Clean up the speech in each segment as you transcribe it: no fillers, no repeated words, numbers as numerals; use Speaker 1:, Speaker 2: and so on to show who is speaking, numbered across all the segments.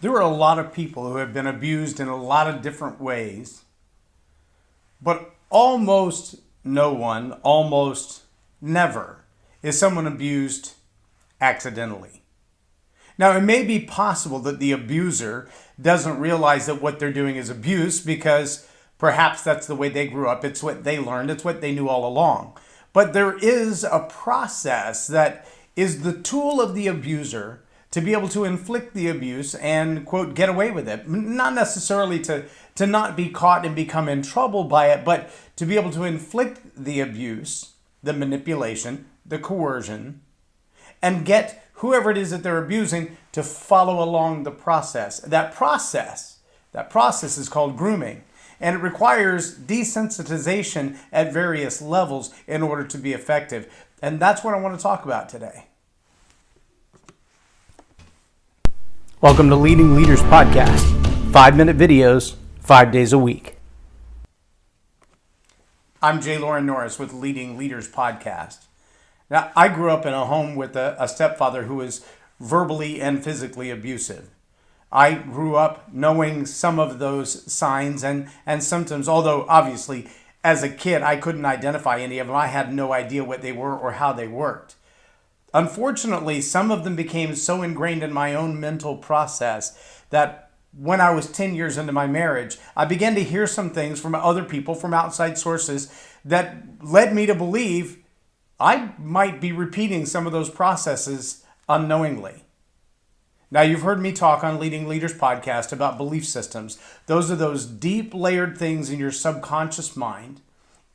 Speaker 1: There are a lot of people who have been abused in a lot of different ways, but almost no one, almost never, is someone abused accidentally. Now, it may be possible that the abuser doesn't realize that what they're doing is abuse because perhaps that's the way they grew up. It's what they learned. It's what they knew all along. But there is a process that is the tool of the abuser to be able to inflict the abuse and, quote, get away with it. Not necessarily to not be caught and become in trouble by it, but to be able to inflict the abuse, the manipulation, the coercion, and get whoever it is that they're abusing to follow along the process. That process is called grooming. And it requires desensitization at various levels in order to be effective. And that's what I want to talk about today. Welcome to Leading Leaders Podcast. 5-minute videos, 5 days a week. I'm Loren Norris with Leading Leaders Podcast. Now, I grew up in a home with a stepfather who was verbally and physically abusive. I grew up knowing some of those signs and symptoms, although obviously as a kid I couldn't identify any of them. I had no idea what they were or how they worked. Unfortunately, some of them became so ingrained in my own mental process that when I was 10 years into my marriage, I began to hear some things from other people, from outside sources, that led me to believe I might be repeating some of those processes unknowingly. Now, you've heard me talk on Leading Leaders Podcast about belief systems. Those are those deep layered things in your subconscious mind.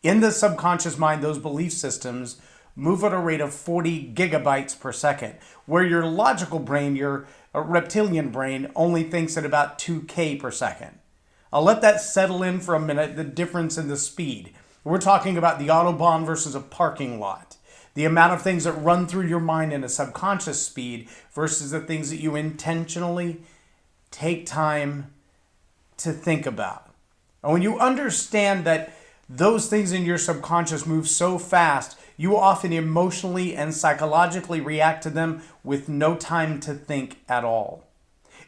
Speaker 1: In the subconscious mind, those belief systems move at a rate of 40 gigabytes per second, where your logical brain, your reptilian brain, only thinks at about 2K per second. I'll let that settle in for a minute, the difference in the speed. We're talking about the Autobahn versus a parking lot. The amount of things that run through your mind in a subconscious speed versus the things that you intentionally take time to think about. And when you understand that those things in your subconscious move so fast, you often emotionally and psychologically react to them with no time to think at all.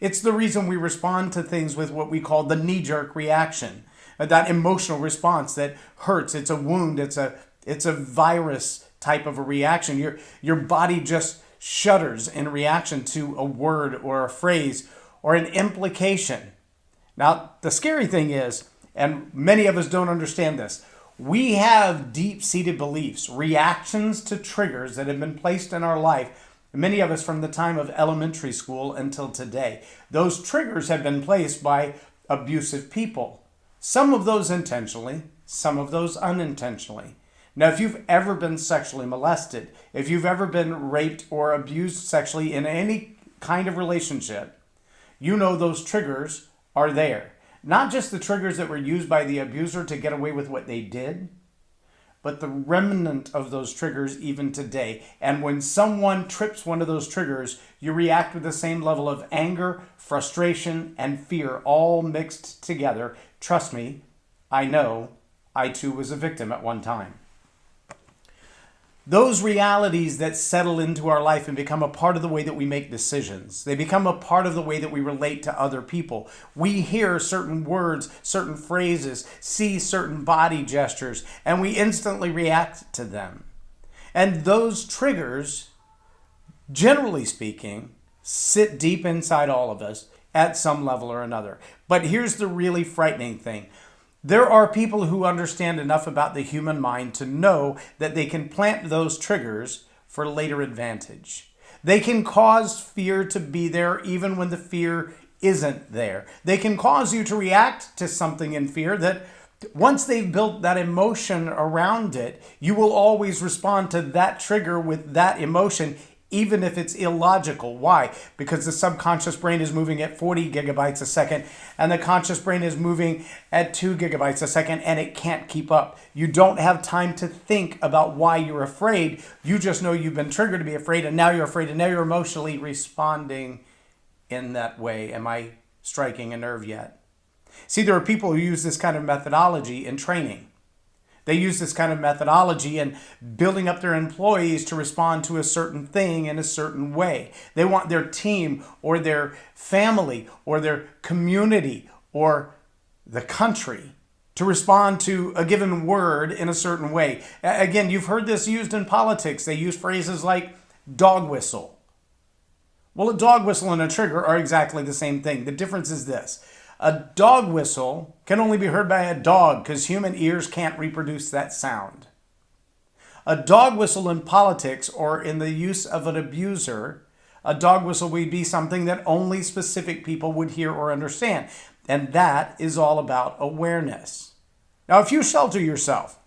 Speaker 1: It's the reason we respond to things with what we call the knee-jerk reaction, that emotional response that hurts. It's a wound. It's a virus type of a reaction. Your body just shudders in reaction to a word or a phrase or an implication. Now, the scary thing is, and many of us don't understand this, we have deep-seated beliefs, reactions to triggers that have been placed in our life, many of us from the time of elementary school until today. Those triggers have been placed by abusive people. Some of those intentionally, some of those unintentionally. Now, if you've ever been sexually molested, if you've ever been raped or abused sexually in any kind of relationship, you know those triggers are there. Not just the triggers that were used by the abuser to get away with what they did, but the remnant of those triggers even today. And when someone trips one of those triggers, you react with the same level of anger, frustration, and fear, all mixed together. Trust me, I know. I too was a victim at one time. Those realities that settle into our life and become a part of the way that we make decisions. They become a part of the way that we relate to other people. We hear certain words, certain phrases, see certain body gestures, and we instantly react to them. And those triggers, generally speaking, sit deep inside all of us at some level or another. But here's the really frightening thing. There are people who understand enough about the human mind to know that they can plant those triggers for later advantage. They can cause fear to be there even when the fear isn't there. They can cause you to react to something in fear that once they've built that emotion around it, you will always respond to that trigger with that emotion, even if it's illogical. Why? Because the subconscious brain is moving at 40 gigabytes a second and the conscious brain is moving at 2 gigabytes a second and it can't keep up. You don't have time to think about why you're afraid. You just know you've been triggered to be afraid and now you're afraid and now you're emotionally responding in that way. Am I striking a nerve yet? See, there are people who use this kind of methodology in training. They use this kind of methodology and building up their employees to respond to a certain thing in a certain way. They want their team or their family or their community or the country to respond to a given word in a certain way. Again, you've heard this used in politics. They use phrases like dog whistle. Well, a dog whistle and a trigger are exactly the same thing. The difference is this. A dog whistle can only be heard by a dog because human ears can't reproduce that sound. A dog whistle in politics or in the use of an abuser, a dog whistle would be something that only specific people would hear or understand. And that is all about awareness. Now, if you shelter yourself,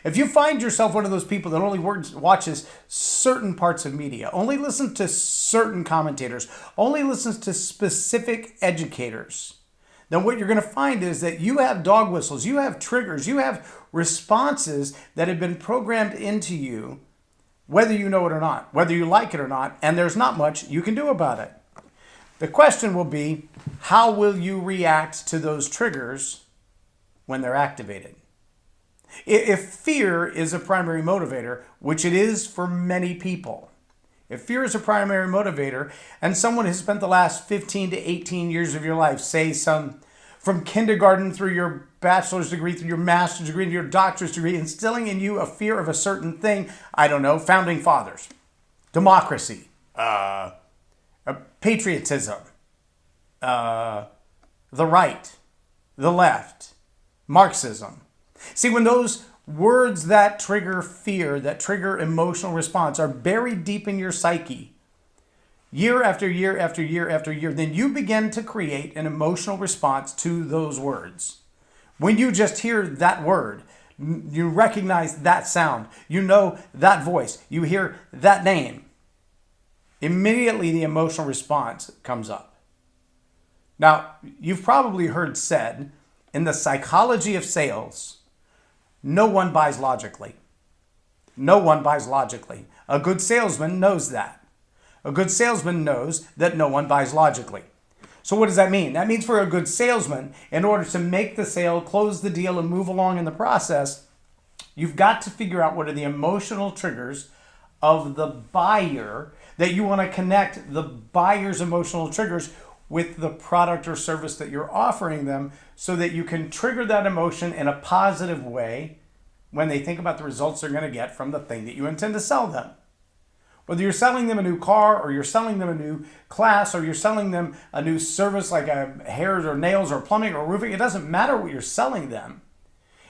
Speaker 1: if you find yourself one of those people that only watches certain parts of media, only listens to certain commentators, only listens to specific educators, then what you're going to find is that you have dog whistles, you have triggers, you have responses that have been programmed into you, whether you know it or not, whether you like it or not, and there's not much you can do about it. The question will be, how will you react to those triggers when they're activated? If fear is a primary motivator, which it is for many people, if fear is a primary motivator and someone has spent the last 15 to 18 years of your life, say from kindergarten through your bachelor's degree, through your master's degree, to your doctor's degree, instilling in you a fear of a certain thing, I don't know, founding fathers, democracy, patriotism, the right, the left, Marxism. See, when those words that trigger fear, that trigger emotional response are buried deep in your psyche, year after year after year after year, then you begin to create an emotional response to those words. When you just hear that word, you recognize that sound, you know that voice, you hear that name, immediately the emotional response comes up. Now, you've probably heard said, in the psychology of sales, no one buys logically. No one buys logically. A good salesman knows that. A good salesman knows that no one buys logically. So what does that mean? That means for a good salesman, in order to make the sale, close the deal, and move along in the process, you've got to figure out what are the emotional triggers of the buyer, that you want to connect the buyer's emotional triggers with the product or service that you're offering them so that you can trigger that emotion in a positive way when they think about the results they're going to get from the thing that you intend to sell them. Whether you're selling them a new car or you're selling them a new class or you're selling them a new service like hairs or nails or plumbing or roofing, it doesn't matter what you're selling them.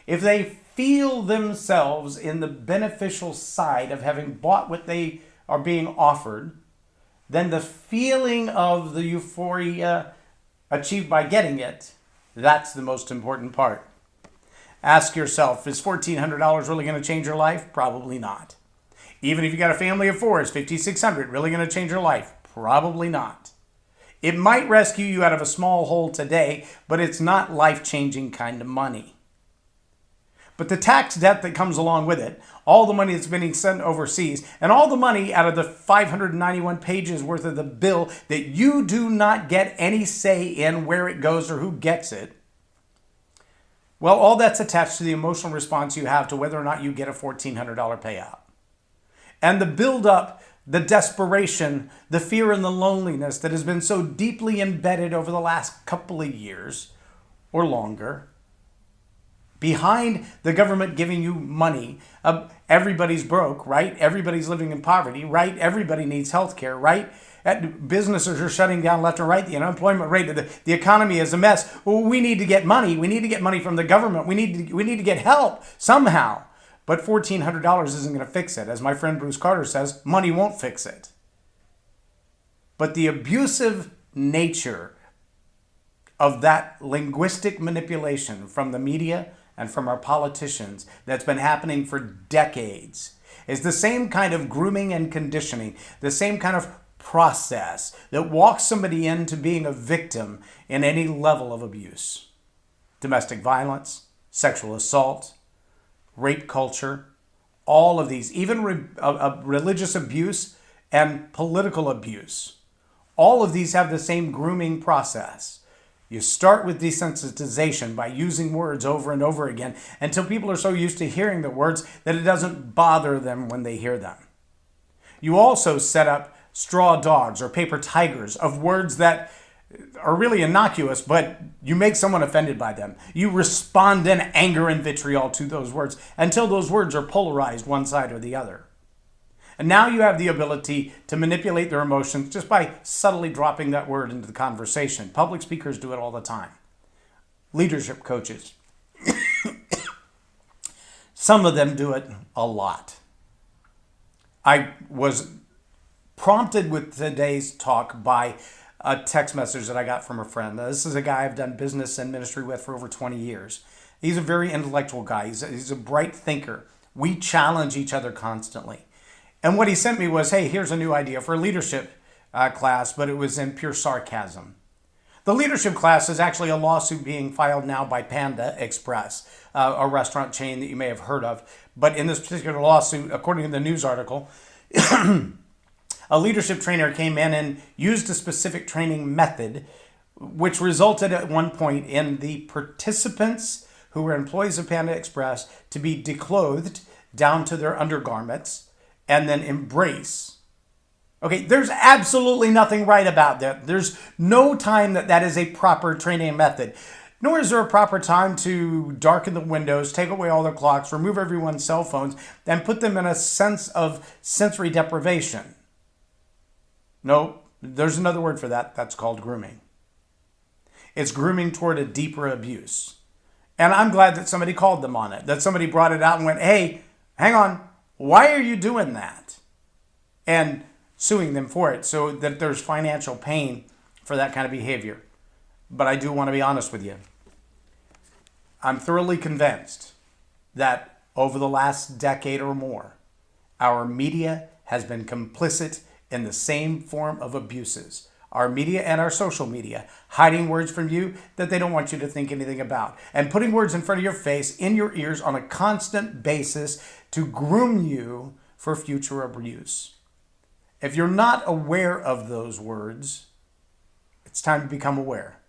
Speaker 1: If they feel themselves in the beneficial side of having bought what they are being offered, then the feeling of the euphoria achieved by getting it, that's the most important part. Ask yourself, is $1,400 really going to change your life? Probably not. Even if you got a family of four, is $5,600 really going to change your life? Probably not. It might rescue you out of a small hole today, but it's not life-changing kind of money. But the tax debt that comes along with it, all the money that's being sent overseas, and all the money out of the 591 pages worth of the bill that you do not get any say in where it goes or who gets it, well, all that's attached to the emotional response you have to whether or not you get a $1,400 payout. And the build-up, the desperation, the fear and the loneliness that has been so deeply embedded over the last couple of years or longer, behind the government giving you money, everybody's broke, right? Everybody's living in poverty, right? Everybody needs health care, right? Businesses are shutting down left and right. The unemployment rate, the economy is a mess. Well, we need to get money. We need to get money from the government. We need to get help somehow. But $1,400 isn't going to fix it. As my friend Bruce Carter says, money won't fix it. But the abusive nature of that linguistic manipulation from the media and from our politicians that's been happening for decades is the same kind of grooming and conditioning, the same kind of process that walks somebody into being a victim in any level of abuse. Domestic violence, sexual assault, rape culture, all of these, even religious abuse and political abuse. All of these have the same grooming process. You start with desensitization by using words over and over again until people are so used to hearing the words that it doesn't bother them when they hear them. You also set up straw dogs or paper tigers of words that are really innocuous, but you make someone offended by them. You respond in anger and vitriol to those words until those words are polarized one side or the other. And now you have the ability to manipulate their emotions just by subtly dropping that word into the conversation. Public speakers do it all the time. Leadership coaches. Some of them do it a lot. I was prompted with today's talk by a text message that I got from a friend. Now, this is a guy I've done business and ministry with for over 20 years. He's a very intellectual guy. He's a bright thinker. We challenge each other constantly. And what he sent me was, hey, here's a new idea for a leadership class, but it was in pure sarcasm. The leadership class is actually a lawsuit being filed now by Panda Express, a restaurant chain that you may have heard of. But in this particular lawsuit, according to the news article, a leadership trainer came in and used a specific training method, which resulted at one point in the participants who were employees of Panda Express to be declothed down to their undergarments and then embrace. Okay, there's absolutely nothing right about that. There's no time that is a proper training method. Nor is there a proper time to darken the windows, take away all their clocks, remove everyone's cell phones, and put them in a sense of sensory deprivation. No, there's another word for that. That's called grooming. It's grooming toward a deeper abuse. And I'm glad that somebody called them on it, that somebody brought it out and went, hey, hang on, why are you doing that? And suing them for it so that there's financial pain for that kind of behavior. But I do want to be honest with you. I'm thoroughly convinced that over the last decade or more, our media has been complicit in the same form of abuses. Our media and our social media hiding words from you that they don't want you to think anything about, and putting words in front of your face, in your ears on a constant basis to groom you for future abuse. If you're not aware of those words, it's time to become aware.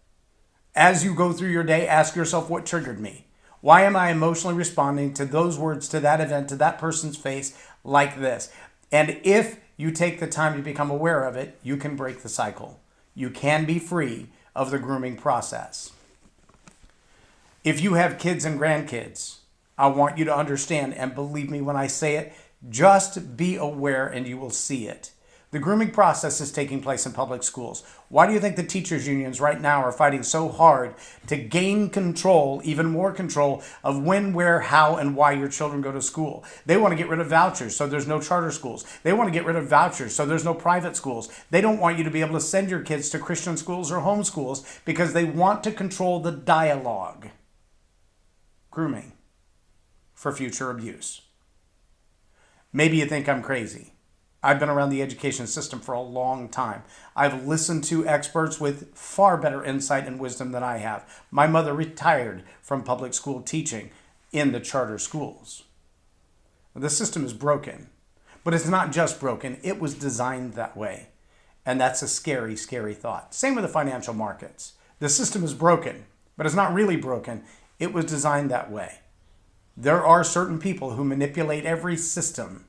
Speaker 1: As you go through your day, ask yourself, what triggered me? Why am I emotionally responding to those words, to that event, to that person's face like this? And if you take the time to become aware of it, you can break the cycle. You can be free of the grooming process. If you have kids and grandkids, I want you to understand, and believe me when I say it, just be aware and you will see it. The grooming process is taking place in public schools. Why do you think the teachers' unions right now are fighting so hard to gain control, even more control, of when, where, how, and why your children go to school? They want to get rid of vouchers so there's no charter schools. They want to get rid of vouchers so there's no private schools. They don't want you to be able to send your kids to Christian schools or home schools because they want to control the dialogue. Grooming for future abuse. Maybe you think I'm crazy. I've been around the education system for a long time. I've listened to experts with far better insight and wisdom than I have. My mother retired from public school teaching in the charter schools. The system is broken, but it's not just broken. It was designed that way. And that's a scary, scary thought. Same with the financial markets. The system is broken, but it's not really broken. It was designed that way. There are certain people who manipulate every system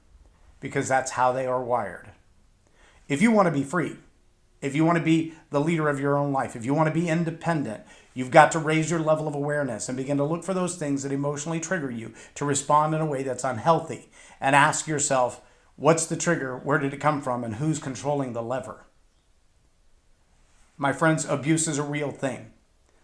Speaker 1: because that's how they are wired. If you want to be free, if you want to be the leader of your own life, if you want to be independent, you've got to raise your level of awareness and begin to look for those things that emotionally trigger you to respond in a way that's unhealthy, and ask yourself, what's the trigger, where did it come from, and who's controlling the lever? My friends, abuse is a real thing.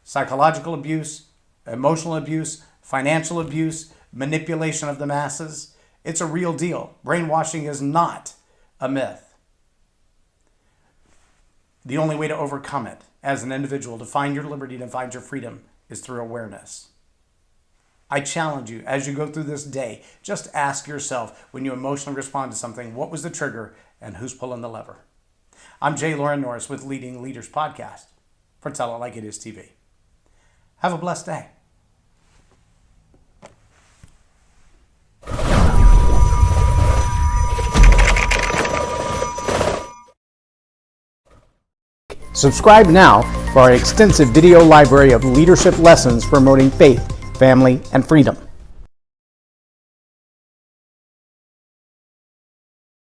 Speaker 1: Psychological abuse, emotional abuse, financial abuse, manipulation of the masses. It's a real deal. Brainwashing is not a myth. The only way to overcome it as an individual, to find your liberty, to find your freedom, is through awareness. I challenge you, as you go through this day, just ask yourself, when you emotionally respond to something, what was the trigger and who's pulling the lever? I'm Loren Norris with Leading Leaders Podcast for Tell It Like It Is TV. Have a blessed day.
Speaker 2: Subscribe now
Speaker 1: for our extensive video library of leadership lessons promoting faith, family, and freedom.